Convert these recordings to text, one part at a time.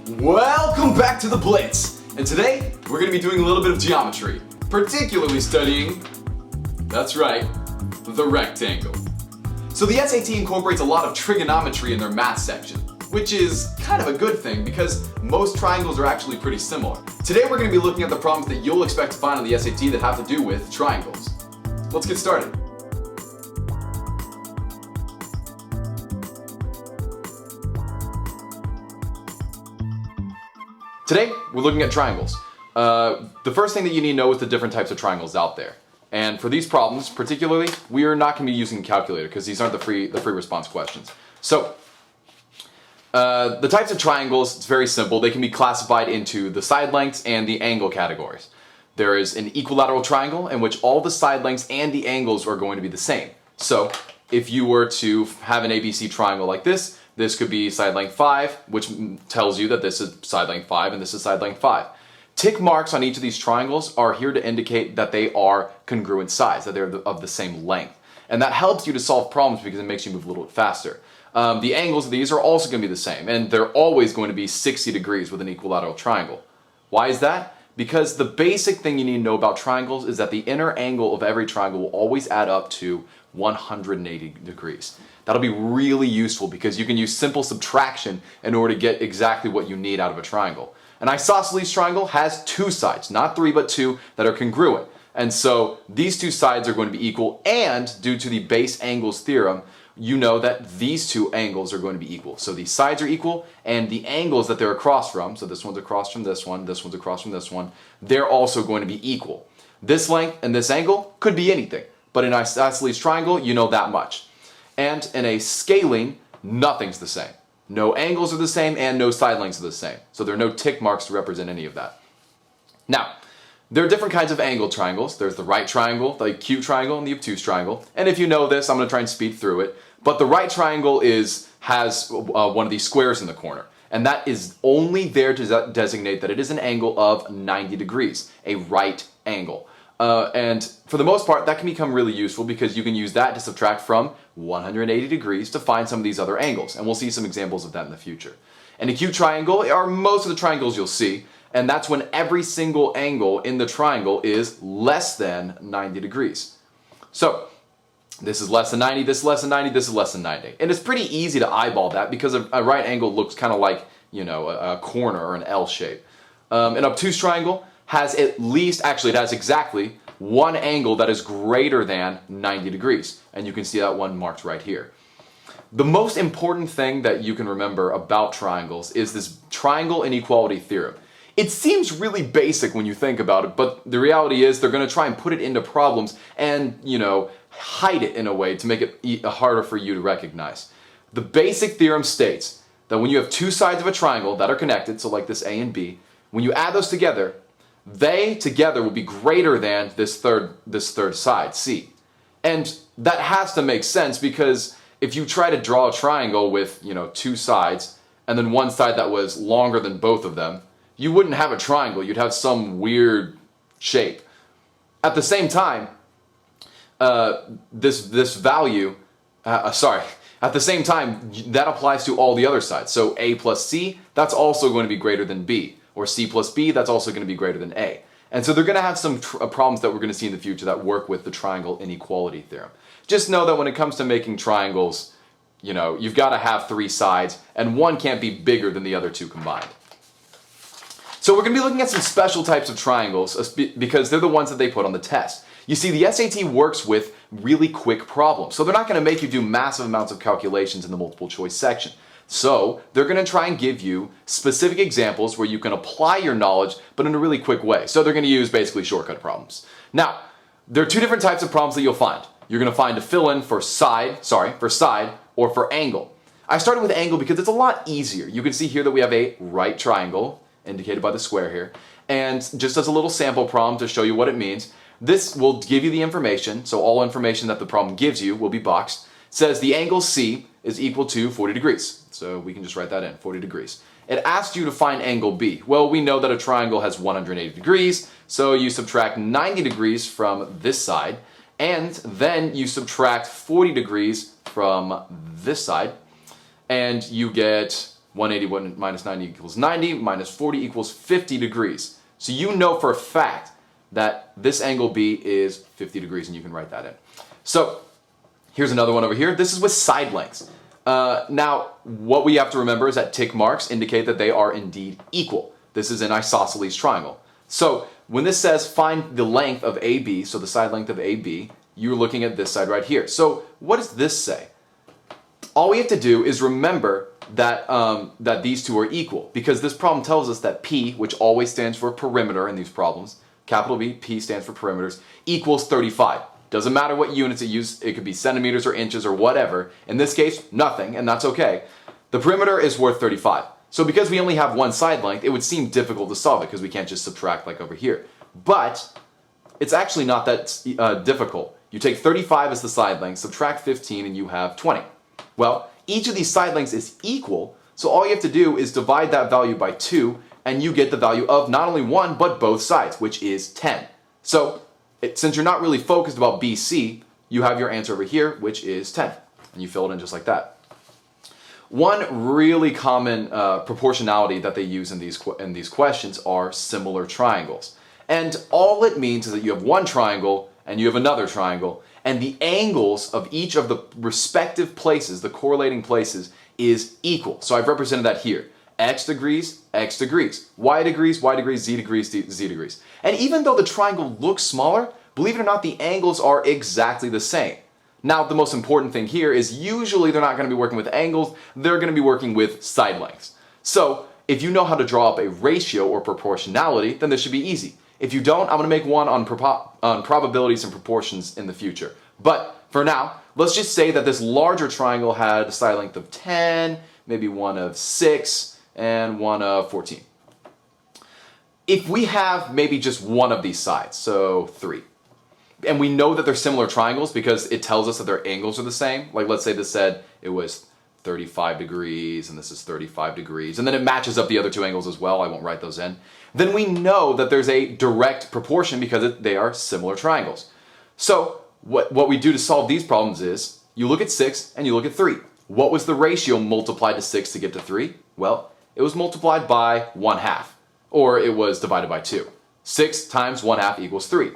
Welcome back to the Blitz! And today, we're going to be doing a little bit of geometry, particularly studying, that's right, the rectangle. So the SAT incorporates a lot of trigonometry in their math section, which is kind of a good thing because most triangles are actually pretty similar. Today we're going to be looking at the problems that you'll expect to find on the SAT that have to do with triangles. Let's get started. Today, we're looking at triangles. The first thing that you need to know is the different types of triangles out there. And for these problems, particularly, we are not going to be using a calculator because these aren't the free response questions. So, the types of triangles, it's very simple. They can be classified into the side lengths and the angle categories. There is an equilateral triangle in which all the side lengths and the angles are going to be the same. So, if you were to have an ABC triangle like this could be side length 5, which tells you that this is side length 5 and this is side length 5. Tick marks on each of these triangles are here to indicate that they are congruent sides, that they're of the same length. And that helps you to solve problems because it makes you move a little bit faster. The angles of these are also going to be the same, and they're always going to be 60 degrees with an equilateral triangle. Why is that? Because the basic thing you need to know about triangles is that the inner angle of every triangle will always add up to 180 degrees. That'll be really useful because you can use simple subtraction in order to get exactly what you need out of a triangle. An isosceles triangle has two sides, not three but two, that are congruent. And so these two sides are going to be equal, and due to the base angles theorem, you know that these two angles are going to be equal. So these sides are equal, and the angles that they're across from, so this one's across from this one's across from this one, they're also going to be equal. This length and this angle could be anything, but in an isosceles triangle, you know that much. And in a scaling, nothing's the same. No angles are the same and no side lengths are the same. So there are no tick marks to represent any of that. Now, there are different kinds of angle triangles. There's the right triangle, the acute triangle, and the obtuse triangle. And if you know this, I'm going to try and speed through it. But the right triangle has one of these squares in the corner. And that is only there to designate that it is an angle of 90 degrees, a right angle. And for the most part, that can become really useful because you can use that to subtract from 180 degrees to find some of these other angles. And we'll see some examples of that in the future. An acute triangle are most of the triangles you'll see, and that's when every single angle in the triangle is less than 90 degrees. So, this is less than 90, this is less than 90, this is less than 90. And it's pretty easy to eyeball that because a right angle looks kind of like, you know, a corner or an L shape. An obtuse triangle has it has exactly one angle that is greater than 90 degrees. And you can see that one marked right here. The most important thing that you can remember about triangles is this triangle inequality theorem. It seems really basic when you think about it, but the reality is they're going to try and put it into problems and, you know, hide it in a way to make it harder for you to recognize. The basic theorem states that when you have two sides of a triangle that are connected, so like this A and B, when you add those together, they together will be greater than this third side, C. And that has to make sense because if you try to draw a triangle with, you know, two sides and then one side that was longer than both of them, you wouldn't have a triangle, you'd have some weird shape. At the same time, this value, at the same time, that applies to all the other sides. So A plus C, that's also going to be greater than B. Or C plus B, that's also going to be greater than A. And so they're going to have some problems that we're going to see in the future that work with the triangle inequality theorem. Just know that when it comes to making triangles, you know, you've got to have three sides, and one can't be bigger than the other two combined. So we're going to be looking at some special types of triangles because they're the ones that they put on the test. You see, the SAT works with really quick problems, so they're not going to make you do massive amounts of calculations in the multiple choice section. So they're going to try and give you specific examples where you can apply your knowledge, but in a really quick way. So they're going to use basically shortcut problems. Now, there are two different types of problems that you'll find. You're going to find a fill-in for side or for angle. I started with angle because it's a lot easier. You can see here that we have a right triangle, indicated by the square here. And just as a little sample problem to show you what it means, this will give you the information. So all information that the problem gives you will be boxed. It says the angle C is equal to 40 degrees. So we can just write that in, 40 degrees. It asks you to find angle B. Well, we know that a triangle has 180 degrees, so you subtract 90 degrees from this side, and then you subtract 40 degrees from this side, and you get 180 minus 90 equals 90, minus 40 equals 50 degrees. So you know for a fact that this angle B is 50 degrees, and you can write that in. So here's another one over here. This is with side lengths. Now, what we have to remember is that tick marks indicate that they are indeed equal. This is an isosceles triangle. So when this says find the length of AB, so the side length of AB, you're looking at this side right here. So what does this say? All we have to do is remember that, that these two are equal, because this problem tells us that P, which always stands for perimeter in these problems, capital B, P stands for perimeters, equals 35. Doesn't matter what units it uses, it could be centimeters or inches or whatever. In this case, nothing, and that's okay. The perimeter is worth 35. So because we only have one side length, it would seem difficult to solve it because we can't just subtract like over here. But it's actually not that difficult. You take 35 as the side length, subtract 15, and you have 20. Well, each of these side lengths is equal, so all you have to do is divide that value by 2, and you get the value of not only one, but both sides, which is 10. So since you're not really focused about BC, you have your answer over here, which is 10. And you fill it in just like that. One really common proportionality that they use in these questions are similar triangles. And all it means is that you have one triangle and you have another triangle, and the angles of each of the respective places, the correlating places, is equal. So I've represented that here. X degrees, y degrees, z degrees, z degrees. And even though the triangle looks smaller, believe it or not, the angles are exactly the same. Now, the most important thing here is usually they're not going to be working with angles, they're going to be working with side lengths. So if you know how to draw up a ratio or proportionality, then this should be easy. If you don't, I'm going to make one on probabilities and proportions in the future. But for now, let's just say that this larger triangle had a side length of 10, maybe one of 6, and one of 14. If we have maybe just one of these sides, so 3, and we know that they're similar triangles because it tells us that their angles are the same, like let's say this said it was 35 degrees and this is 35 degrees, and then it matches up the other two angles as well, I won't write those in, then we know that there's a direct proportion because they are similar triangles. So what we do to solve these problems is you look at 6 and you look at 3. What was the ratio multiplied to 6 to get to 3? Well, it was multiplied by 1/2, or it was divided by 2. 6 times 1/2 equals 3.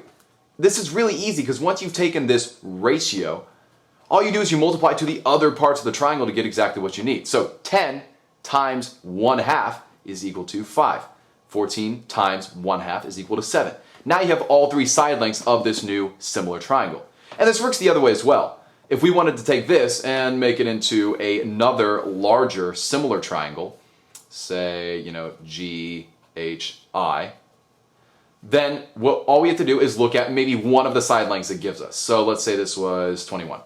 This is really easy because once you've taken this ratio, all you do is you multiply to the other parts of the triangle to get exactly what you need. So 10 times 1/2 is equal to 5. 14 times 1/2 is equal to 7. Now you have all three side lengths of this new similar triangle. And this works the other way as well. If we wanted to take this and make it into another larger similar triangle, say, GHI, then all we have to do is look at maybe one of the side lengths it gives us. So let's say this was 21.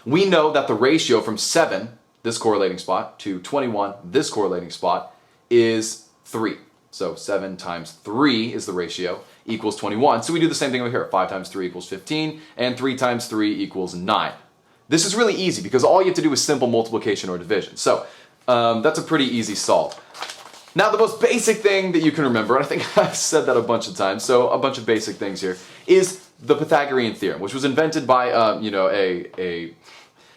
We know that the ratio from 7, this correlating spot, to 21, this correlating spot, is 3. So 7 times 3 is the ratio, equals 21. So we do the same thing over here. 5 times 3 equals 15, and 3 times 3 equals 9. This is really easy because all you have to do is simple multiplication or division. So that's a pretty easy solve. Now the most basic thing that you can remember, and I think I've said that a bunch of times, so a bunch of basic things here, is the Pythagorean Theorem, which was invented by a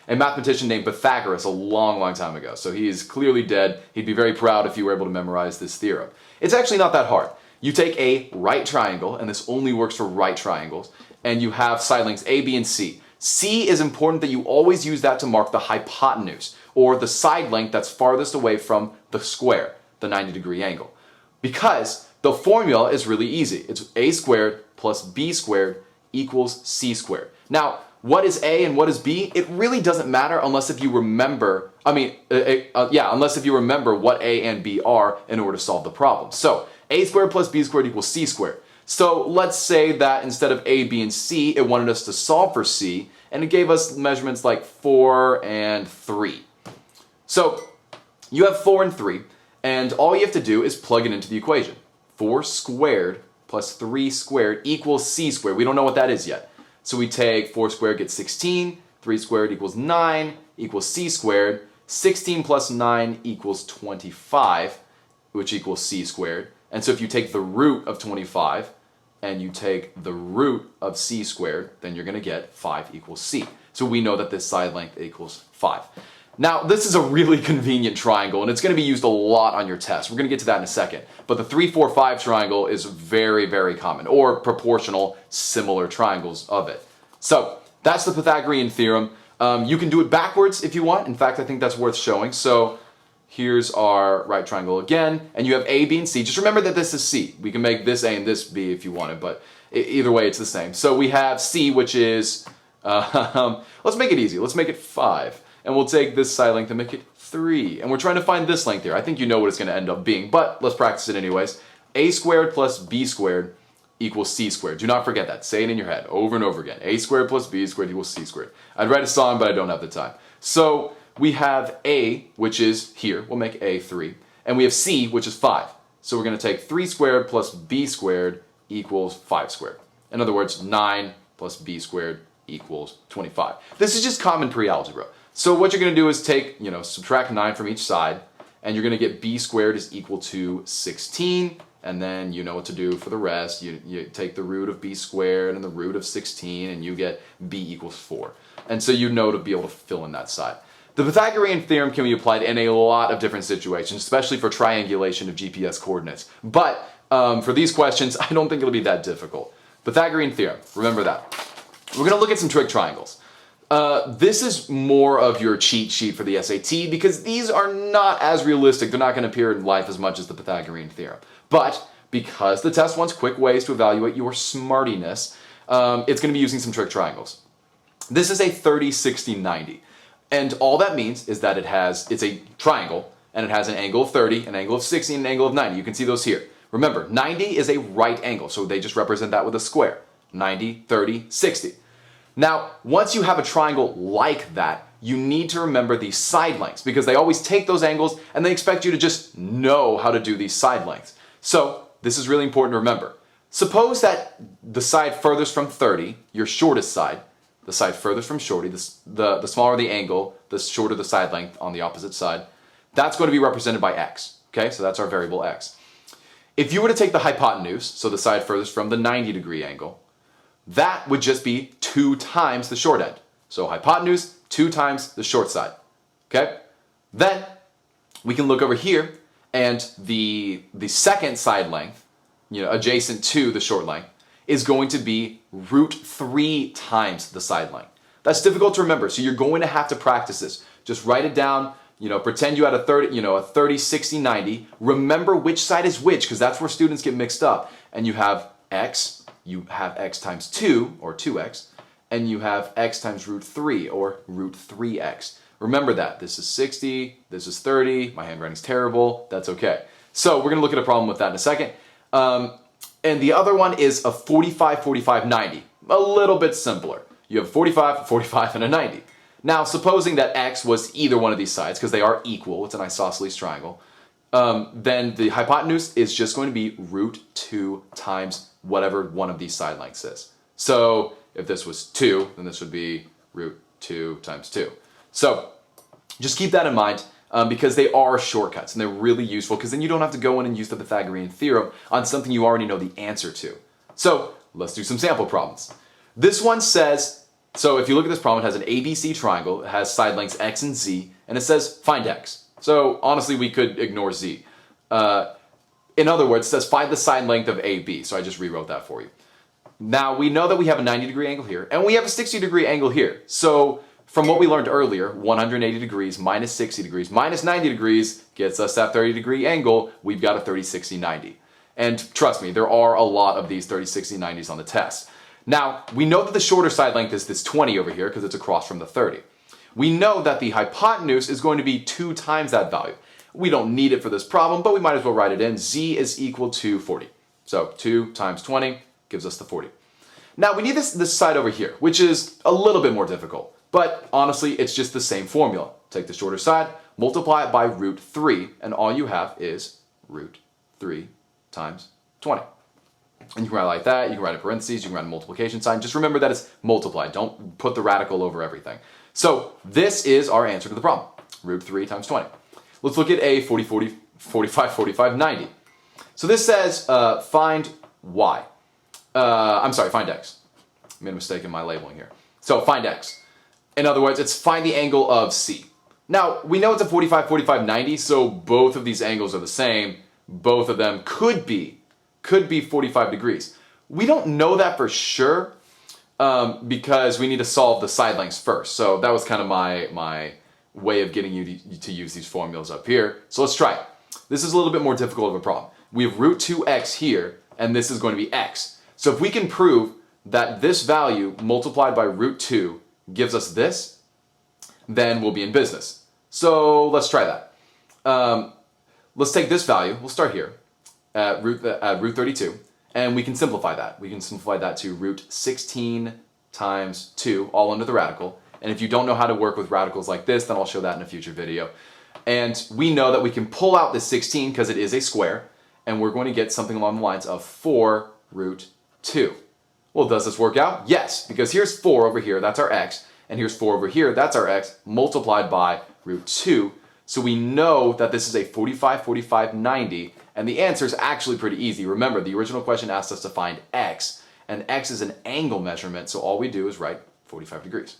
mathematician named Pythagoras a long time ago. So he is clearly dead. He'd be very proud if you were able to memorize this theorem. It's actually not that hard. You take a right triangle, and this only works for right triangles, and you have side lengths A, B, and C. C is important that you always use that to mark the hypotenuse, or the side length that's farthest away from the square, the 90-degree angle. Because the formula is really easy. It's A squared plus B squared equals C squared. Now, what is A and what is B? It really doesn't matter unless if you remember, unless if you remember what A and B are in order to solve the problem. So, A squared plus B squared equals C squared. So let's say that instead of A, B, and C, it wanted us to solve for C, and it gave us measurements like 4 and 3. So you have 4 and 3, and all you have to do is plug it into the equation. 4 squared plus 3 squared equals C squared. We don't know what that is yet. So we take 4 squared gets 16, 3 squared equals 9, equals C squared. 16 plus 9 equals 25, which equals C squared. And so if you take the root of 25 and you take the root of C squared, then you're going to get 5 equals C. So we know that this side length equals 5. Now, this is a really convenient triangle, and it's going to be used a lot on your test. We're going to get to that in a second. But the 3, 4, 5 triangle is very, very common, or proportional, similar triangles of it. So, that's the Pythagorean theorem. You can do it backwards if you want. In fact, I think that's worth showing. So, here's our right triangle again, and you have A, B, and C. Just remember that this is C. We can make this A and this B if you wanted, but either way, it's the same. So, we have C, which is, let's make it easy. Let's make it 5. And we'll take this side length and make it 3. And we're trying to find this length here. I think you know what it's going to end up being, but let's practice it anyways. A squared plus B squared equals C squared. Do not forget that. Say it in your head over and over again. A squared plus B squared equals C squared. I'd write a song, but I don't have the time. So we have A, which is here. We'll make A 3. And we have C, which is 5. So we're going to take 3 squared plus B squared equals 5 squared. In other words, 9 plus B squared equals 25. This is just common pre-algebra. So what you're going to do is take, subtract 9 from each side, and you're going to get b squared is equal to 16, and then you know what to do for the rest. You take the root of b squared and the root of 16, and you get b equals 4. And so you know to be able to fill in that side. The Pythagorean theorem can be applied in a lot of different situations, especially for triangulation of GPS coordinates. But for these questions, I don't think it'll be that difficult. Pythagorean theorem, remember that. We're going to look at some trig triangles. This is more of your cheat sheet for the SAT because these are not as realistic. They're not going to appear in life as much as the Pythagorean theorem. But because the test wants quick ways to evaluate your smartiness, it's going to be using some trig triangles. This is a 30, 60, 90. And all that means is that it's a triangle, and it has an angle of 30, an angle of 60, and an angle of 90. You can see those here. Remember, 90 is a right angle, so they just represent that with a square. 90, 30, 60. Now, once you have a triangle like that, you need to remember these side lengths because they always take those angles and they expect you to just know how to do these side lengths. So, this is really important to remember. Suppose that the side furthest from 30, your shortest side, the side furthest from shorty, the smaller the angle, the shorter the side length on the opposite side, that's going to be represented by x. Okay, so that's our variable x. If you were to take the hypotenuse, so the side furthest from the 90-degree angle, that would just be 2 times the short end. So hypotenuse, 2 times the short side. Okay? Then we can look over here and the second side length, adjacent to the short length, is going to be root 3 times the side length. That's difficult to remember, so you're going to have to practice this. Just write it down, pretend you had a 30, 60, 90. Remember which side is which, because that's where students get mixed up. And you have x times 2, or 2x, and you have x times root 3, or root 3x. Remember that. This is 60, this is 30, my handwriting's terrible, that's okay. So we're going to look at a problem with that in a second. And the other one is a 45, 45, 90. A little bit simpler. You have 45, 45, and a 90. Now, supposing that x was either one of these sides, because they are equal, it's an isosceles triangle, then the hypotenuse is just going to be root 2 times whatever one of these side lengths is. So if this was 2, then this would be root 2 times 2. So just keep that in mind because they are shortcuts and they're really useful because then you don't have to go in and use the Pythagorean theorem on something you already know the answer to. So let's do some sample problems. This one says, so if you look at this problem, it has an ABC triangle, it has side lengths x and z, and it says find x. So honestly, we could ignore z. In other words, it says find the side length of AB, so I just rewrote that for you. Now, we know that we have a 90-degree angle here, and we have a 60-degree angle here. So, from what we learned earlier, 180 degrees minus 60 degrees minus 90 degrees gets us that 30-degree angle. We've got a 30, 60, 90. And trust me, there are a lot of these 30, 60, 90s on the test. Now, we know that the shorter side length is this 20 over here because it's across from the 30. We know that the hypotenuse is going to be 2 times that value. We don't need it for this problem, but we might as well write it in. Z is equal to 40. So 2 times 20 gives us the 40. Now we need this side over here, which is a little bit more difficult. But honestly, it's just the same formula. Take the shorter side, multiply it by root 3, and all you have is root 3 times 20. And you can write it like that, you can write in parentheses, you can write a multiplication sign. Just remember that it's multiplied. Don't put the radical over everything. So this is our answer to the problem. Root 3 times 20. Let's look at a 40, 40, 45, 45, 90. So this says find y. Find x. I made a mistake in my labeling here. So find x. In other words, it's find the angle of C. Now, we know it's a 45, 45, 90, so both of these angles are the same. Both of them could be 45 degrees. We don't know that for sure because we need to solve the side lengths first. So that was kind of my way of getting you to use these formulas up here. So let's try it. This is a little bit more difficult of a problem. We have root 2x here, and this is going to be x. So if we can prove that this value multiplied by root 2 gives us this, then we'll be in business. So let's try that. Let's take this value, we'll start here, at root 32, and we can simplify that. We can simplify that to root 16 times 2, all under the radical. And if you don't know how to work with radicals like this, then I'll show that in a future video. And we know that we can pull out this 16 because it is a square, and we're going to get something along the lines of 4 root 2. Well, does this work out? Yes, because here's 4 over here, that's our x, and here's 4 over here, that's our x, multiplied by root 2. So we know that this is a 45, 45, 90, and the answer is actually pretty easy. Remember, the original question asked us to find x, and x is an angle measurement, so all we do is write 45 degrees.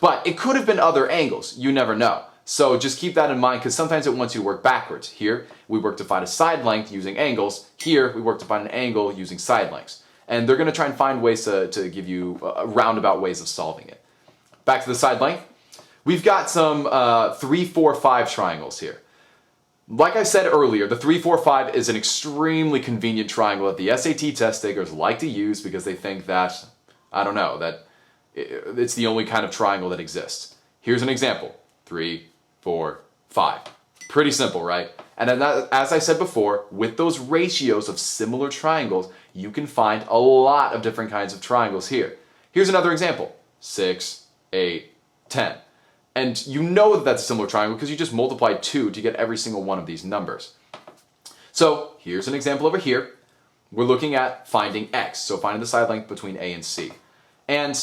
But it could have been other angles, you never know. So just keep that in mind, because sometimes it wants you to work backwards. Here, we work to find a side length using angles. Here, we work to find an angle using side lengths. And they're going to try and find ways to give you roundabout ways of solving it. Back to the side length. We've got some 3, 4, 5 triangles here. Like I said earlier, the 3, 4, 5 is an extremely convenient triangle that the SAT test takers like to use because they think that, I don't know, that it's the only kind of triangle that exists. Here's an example. 3, 4, 5. Pretty simple, right? And as I said before, with those ratios of similar triangles, you can find a lot of different kinds of triangles here. Here's another example. 6, 8, 10. And you know that that's a similar triangle because you just multiply 2 to get every single one of these numbers. So here's an example over here. We're looking at finding x, so finding the side length between A and C. And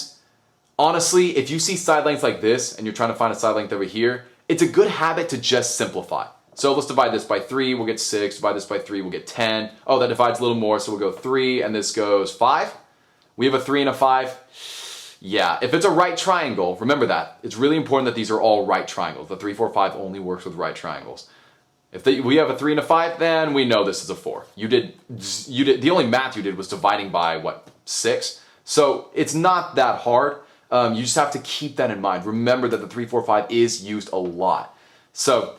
honestly, if you see side lengths like this and you're trying to find a side length over here, it's a good habit to just simplify. So let's divide this by 3, we'll get 6, divide this by 3, we'll get 10. Oh, that divides a little more, so we'll go 3, and this goes 5. We have a 3 and a 5. Yeah, if it's a right triangle, remember that. It's really important that these are all right triangles. The 3, 4, 5 only works with right triangles. If we have a 3 and a 5, then we know this is a 4. The only math you did was dividing by, what, 6? So it's not that hard. You just have to keep that in mind. Remember that the 3, 4, 5 is used a lot. So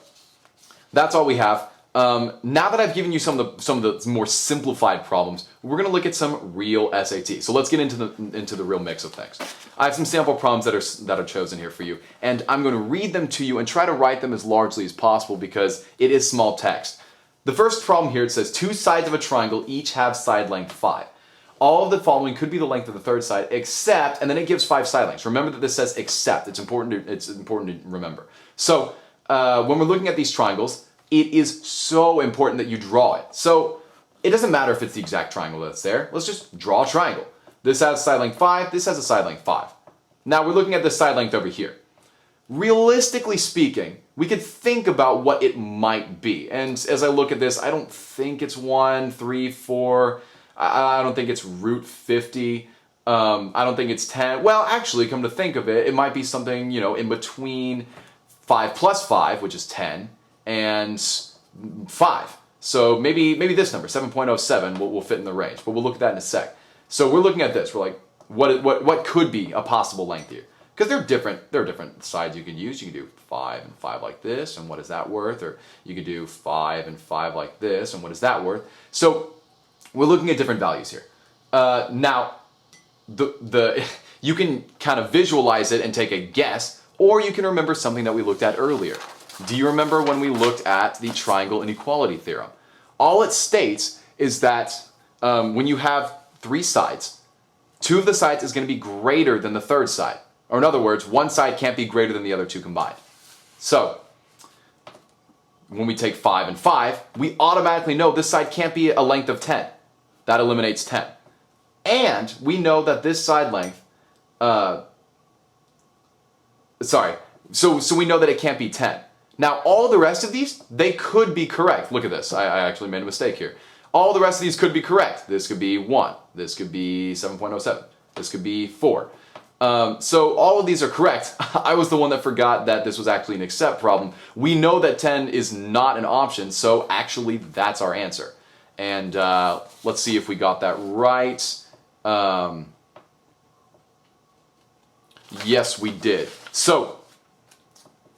that's all we have. Now that I've given you some of the more simplified problems, we're going to look at some real SAT. So let's get into the real mix of things. I have some sample problems that are chosen here for you, and I'm going to read them to you and try to write them as largely as possible because it is small text. The first problem here, it says 2 sides of a triangle each have side length 5. All of the following could be the length of the third side, except, and then it gives 5 side lengths. Remember that this says except. It's important to remember. So when we're looking at these triangles, it is so important that you draw it. So it doesn't matter if it's the exact triangle that's there. Let's just draw a triangle. This has a side length 5. This has a side length 5. Now we're looking at this side length over here. Realistically speaking, we could think about what it might be. And as I look at this, I don't think it's 1, 3, 4. I don't think it's root 50. I don't think it's 10. Well, actually, come to think of it, it might be something, in between 5 plus 5, which is 10, and 5. So maybe this number, 7.07, will fit in the range, but we'll look at that in a sec. So we're looking at this. We're like, what could be a possible length here? Because there are different sides you can use. You can do 5 and 5 like this, and what is that worth? Or you could do 5 and 5 like this, and what is that worth? So we're looking at different values here. Now, you can kind of visualize it and take a guess, or you can remember something that we looked at earlier. Do you remember when we looked at the triangle inequality theorem? All it states is that when you have 3 sides, 2 of the sides is going to be greater than the third side. Or in other words, one side can't be greater than the other 2 combined. So when we take 5 and 5, we automatically know this side can't be a length of 10. That eliminates 10. And we know that this side length, so we know that it can't be 10. Now, all the rest of these, they could be correct. Look at this. I actually made a mistake here. All the rest of these could be correct. This could be 1. This could be 7.07. This could be 4. So all of these are correct. I was the one that forgot that this was actually an except problem. We know that 10 is not an option, so actually that's our answer. And let's see if we got that right. Yes, we did. So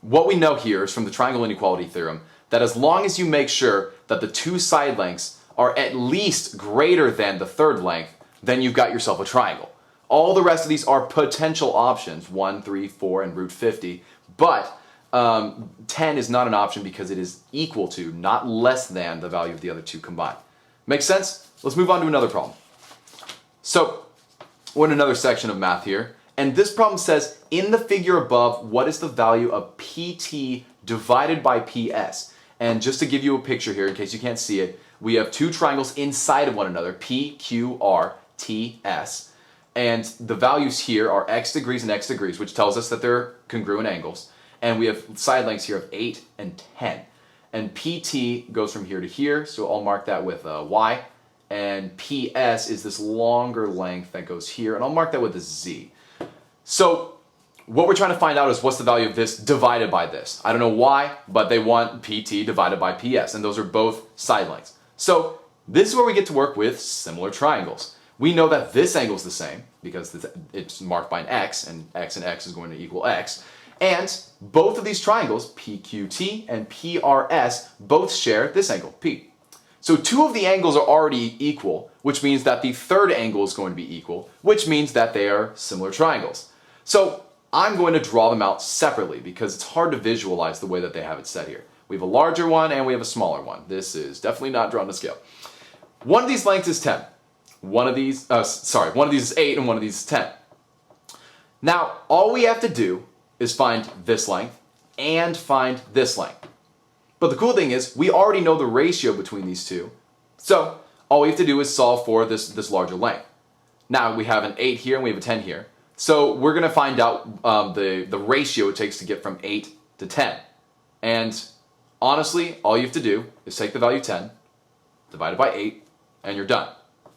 what we know here is from the triangle inequality theorem that as long as you make sure that the two side lengths are at least greater than the third length, then you've got yourself a triangle. All the rest of these are potential options, 1, 3, 4, and root 50, but 10 is not an option because it is equal to, not less than, the value of the other two combined. Make sense? Let's move on to another problem. So, we're in another section of math here, and this problem says, in the figure above, what is the value of PT divided by PS? And just to give you a picture here, in case you can't see it, we have two triangles inside of one another, P, Q, R, T, S. And the values here are x degrees and x degrees, which tells us that they're congruent angles. And we have side lengths here of 8 and 10. And PT goes from here to here, so I'll mark that with a Y. And PS is this longer length that goes here, and I'll mark that with a Z. So what we're trying to find out is what's the value of this divided by this. I don't know why, but they want PT divided by PS, and those are both side lengths. So this is where we get to work with similar triangles. We know that this angle is the same because it's marked by an x and x is going to equal x. And both of these triangles, PQT and PRS, both share this angle, P. So two of the angles are already equal, which means that the third angle is going to be equal, which means that they are similar triangles. So I'm going to draw them out separately because it's hard to visualize the way that they have it set here. We have a larger one and we have a smaller one. This is definitely not drawn to scale. One of these lengths is 10. One of these is 8 and one of these is 10. Now, all we have to do is find this length and find this length. But the cool thing is, we already know the ratio between these two. So, all we have to do is solve for this larger length. Now, we have an 8 here and we have a 10 here. So, we're going to find out the ratio it takes to get from 8 to 10. And honestly, all you have to do is take the value 10, divide it by 8, and you're done.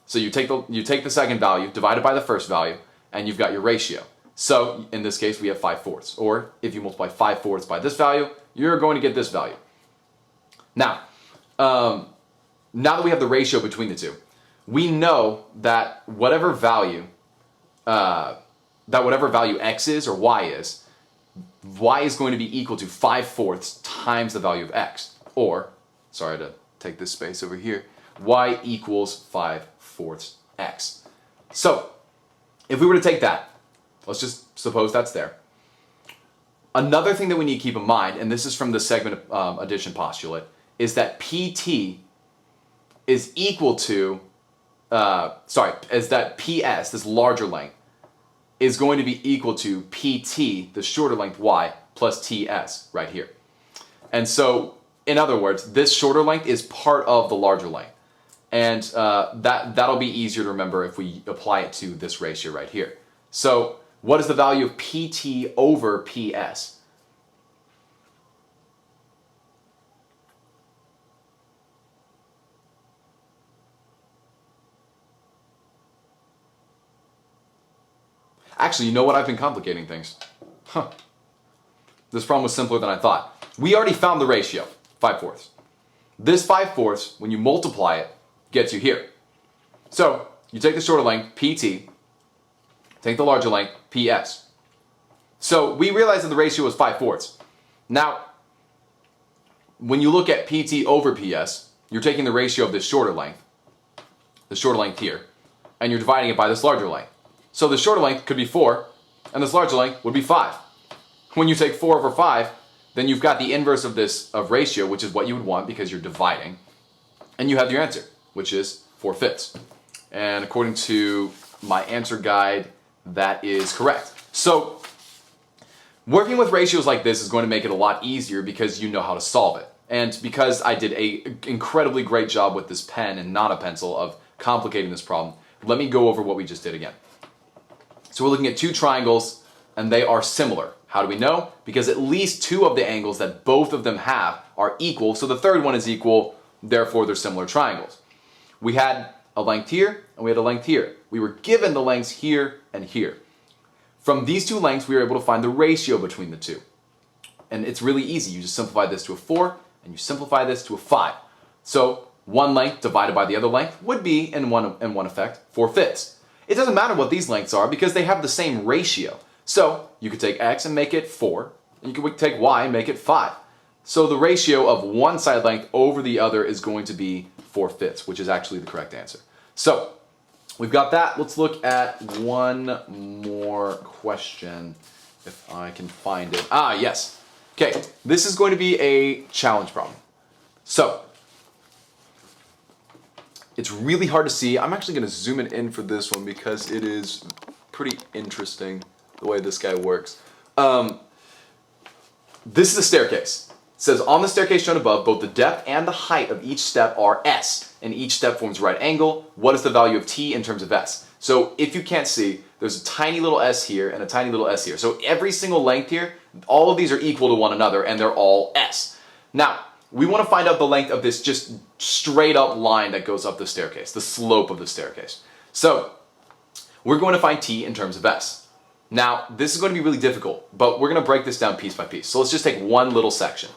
So you take the second value, divide it by the first value, and you've got your ratio. So in this case, we have 5/4. Or if you multiply 5/4 by this value, you're going to get this value. Now, now that we have the ratio between the two, we know that whatever value x is or y is going to be equal to 5/4 times the value of x. Or, sorry to take this space over here, y equals 5/4 x. So, if we were to take that, let's just suppose that's there. Another thing that we need to keep in mind, and this is from the segment addition postulate, is that PT is equal to, is that PS, this larger length, is going to be equal to PT, the shorter length y, plus TS right here. And so, in other words, this shorter length is part of the larger length. And that'll be easier to remember if we apply it to this ratio right here. So what is the value of PT over PS? Actually, you know what? I've been complicating things. This problem was simpler than I thought. We already found the ratio, 5/4. This 5/4, when you multiply it, gets you here. So, you take the shorter length, PT, take the larger length, PS. So, we realized that the ratio was 5/4. Now, when you look at PT over PS, you're taking the ratio of this shorter length here, and you're dividing it by this larger length. So, the shorter length could be 4, and this larger length would be 5. When you take 4 over 5, then you've got the inverse of ratio, which is what you would want because you're dividing, and you have your answer, which is 4/5. And according to my answer guide, that is correct. So, working with ratios like this is going to make it a lot easier because you know how to solve it. And because I did an incredibly great job with this pen and not a pencil of complicating this problem, let me go over what we just did again. So we're looking at two triangles, and they are similar. How do we know? Because at least two of the angles that both of them have are equal, so the third one is equal, therefore they're similar triangles. We had a length here, and we had a length here. We were given the lengths here and here. From these two lengths, we were able to find the ratio between the two. And it's really easy. You just simplify this to a 4, and you simplify this to a 5. So one length divided by the other length would be, in one effect, 4/5. It doesn't matter what these lengths are because they have the same ratio. So you could take x and make it 4, and you could take y and make it 5. So the ratio of one side length over the other is going to be 4/5, which is actually the correct answer. So we've got that. Let's look at one more question, if I can find it. Ah, yes. Okay, this is going to be a challenge problem. So it's really hard to see. I'm actually going to zoom it in for this one because it is pretty interesting the way this guy works. This is a staircase. It says, on the staircase shown above, both the depth and the height of each step are s, and each step forms a right angle. What is the value of t in terms of s? So if you can't see, there's a tiny little s here and a tiny little s here. So every single length here, all of these are equal to one another, and they're all s. Now, we want to find out the length of this just straight up line that goes up the staircase, the slope of the staircase. So we're going to find t in terms of s. Now, this is going to be really difficult, but we're going to break this down piece by piece. So let's just take one little section.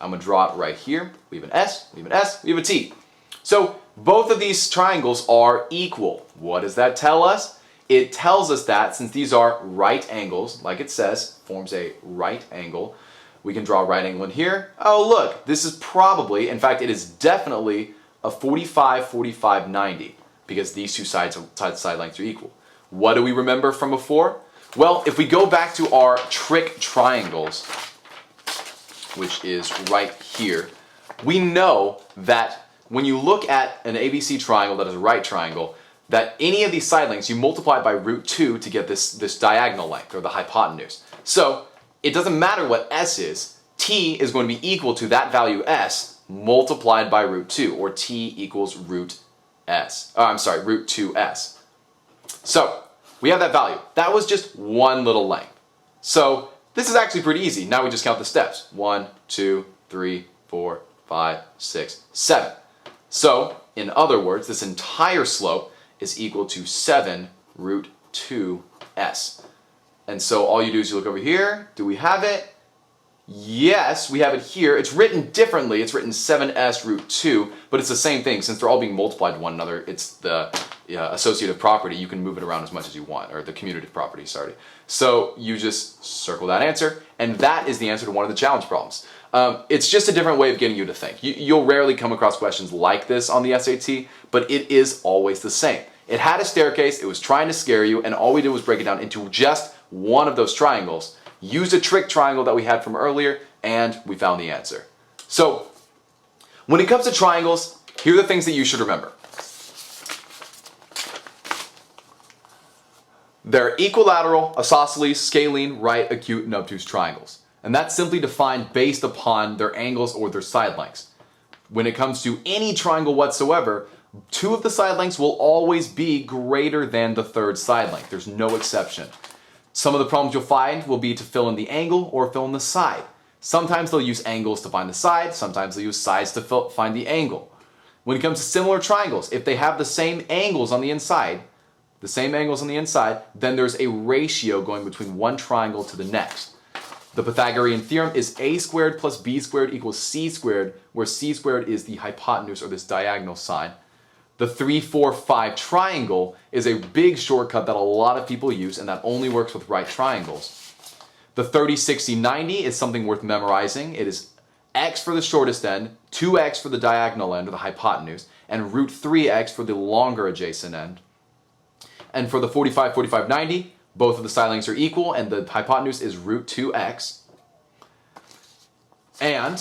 I'm going to draw it right here. We have an s, we have an s, we have a t. So both of these triangles are equal. What does that tell us? It tells us that since these are right angles, like it says, forms a right angle, we can draw a right angle in here. Oh, look, this is probably, in fact, it is definitely a 45, 45, 90, because these two side lengths are equal. What do we remember from before? Well, if we go back to our trick triangles, which is right here, we know that when you look at an ABC triangle that is a right triangle, that any of these side lengths, you multiply by √2 to get this diagonal length, or the hypotenuse. So it doesn't matter what s is, t is going to be equal to that value s multiplied by √2, or t equals √2s. So we have that value. That was just one little length. So this is actually pretty easy. Now we just count the steps. 1, 2, 3, 4, 5, 6, 7. So, in other words, this entire slope is equal to 7 √2s. And so all you do is you look over here. Do we have it? Yes, we have it here. It's written differently. It's written 7s √2, but it's the same thing. Since they're all being multiplied to one another, it's the associative property. You can move it around as much as you want, or the commutative property, sorry. So you just circle that answer, and that is the answer to one of the challenge problems. It's just a different way of getting you to think. You'll rarely come across questions like this on the SAT, but it is always the same. It had a staircase, it was trying to scare you, and all we did was break it down into just one of those triangles, used a trick triangle that we had from earlier, and we found the answer. So, when it comes to triangles, here are the things that you should remember. They're equilateral, isosceles, scalene, right, acute, and obtuse triangles. And that's simply defined based upon their angles or their side lengths. When it comes to any triangle whatsoever, two of the side lengths will always be greater than the third side length. There's no exception. Some of the problems you'll find will be to fill in the angle or fill in the side. Sometimes they'll use angles to find the side, sometimes they'll use sides to find the angle. When it comes to similar triangles, if they have the same angles on the inside, then there's a ratio going between one triangle to the next. The Pythagorean Theorem is a squared plus b squared equals c squared, where c squared is the hypotenuse, or this diagonal side. The 3, 4, 5 triangle is a big shortcut that a lot of people use, and that only works with right triangles. The 30, 60, 90 is something worth memorizing. It is x for the shortest end, 2x for the diagonal end, or the hypotenuse, and √3x for the longer adjacent end. And for the 45, 45, 90, both of the side lengths are equal, and the hypotenuse is √2x. And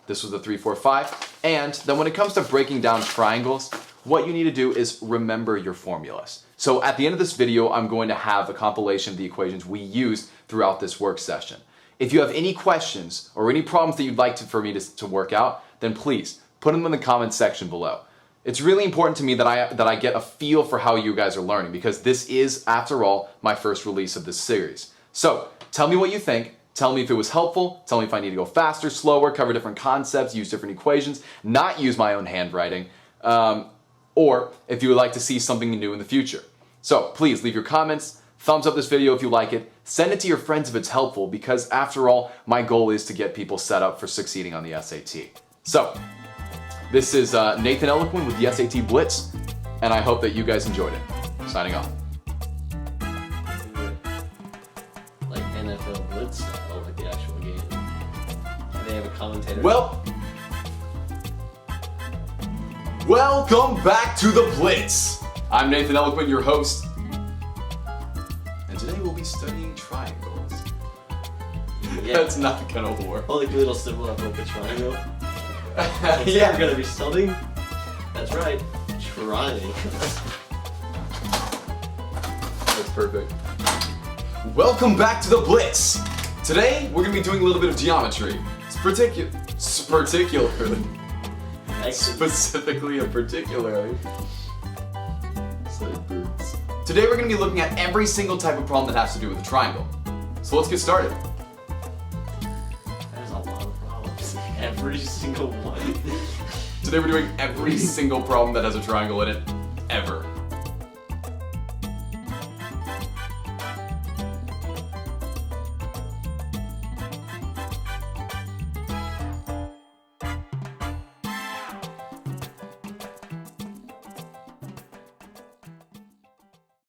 this was the 3, 4, 5. And then when it comes to breaking down triangles, what you need to do is remember your formulas. So at the end of this video, I'm going to have a compilation of the equations we used throughout this work session. If you have any questions or any problems that you'd like for me to work out, then please put them in the comments section below. It's really important to me that I get a feel for how you guys are learning, because this is, after all, my first release of this series. So tell me what you think. Tell me if it was helpful. Tell me if I need to go faster, slower, cover different concepts, use different equations, not use my own handwriting, or if you would like to see something new in the future. So please leave your comments, Thumbs up this video if you like it. Send it to your friends if it's helpful, because after all, my goal is to get people set up for succeeding on the SAT. So, this is Nathan Eloquin with the SAT Blitz, and I hope that you guys enjoyed it. Signing off. Like NFL Blitz style, like the actual game. And they have a commentator. Welcome back to the Blitz. I'm Nathan Eloquin, your host, and today we'll be studying triangles. Yeah. That's not gonna work. Holy little symbol of a triangle. Yeah. We're gonna be studying. That's right, trying. That's perfect. Welcome back to the Blitz. Today we're gonna be doing a little bit of geometry. Specifically and particularly. Today we're going to be looking at every single type of problem that has to do with a triangle. So let's get started. There's a lot of problems. Every single one. Today we're doing every single problem that has a triangle in it, ever.